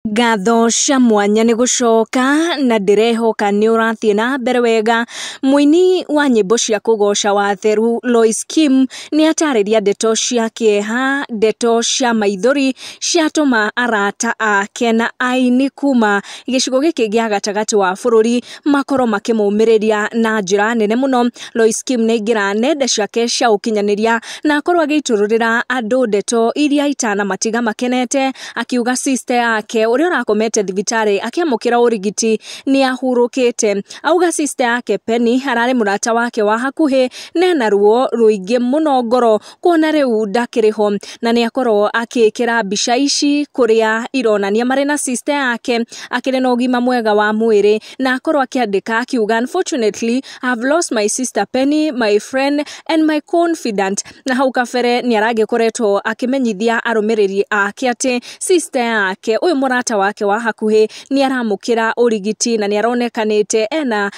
Ngatho cia mwanya ni gucoka na ndirehoka ni urathie na mbere wega. Muini wa nyimbo cia kugoca wa theru Loise ni atariria ndeto cia Kíeha, ndeto cia Maithori ciatuma arata ake na Aini kuma gicigo giki gia gatagati wa bururi makoro makimumiriria na njira nene muno. Loise ni ingira nenda ciake cia ukinyaniria na akorwo agitururira andu ndeto iria itana matiga makenete, akiuga sister yake uri urakomete thibitari akiamukira urigiti ni ahurukite. Auga sister yake Penny arari murata wake wa hakuhi nena ruo ruingi muno ngoro kuona riu ndakiriho, na ni akorwo akikira mbica ici kuria ironania mari na sister yake akiri na ugima mwega wa mwiri, na akorwo akiandika akiuga unfortunately I've lost my sister Penny, my friend and my confidant. Na hau kabere ni aragikoretwo akimenyithia arumiriri ake ati sister yake uyu murata wake wa hakuhi ni aramukira urigiti na ni aronekanite ena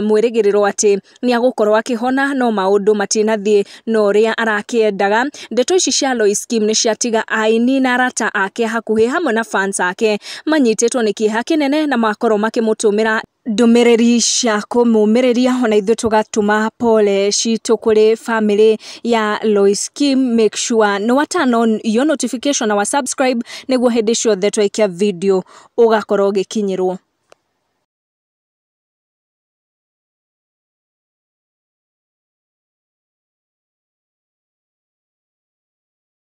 mwirigiriro ati ni agukorwo akihona, no maundu matinathie no ria arakiendaga. Ndeto ici cia Loise ni ciatiga Aini na arata ake hakuhi hamwe na fans ake manyitetwo ni kieha kinene na makorwo makimutumira ndumiriri cia kumumiriria. Ona ithuĩ tugatuma pole citu kuri family ya Loise. Make sure no turn on your notification na subscribe niguo hindi ciothe twaikia video ugakorwo gikinyirwo.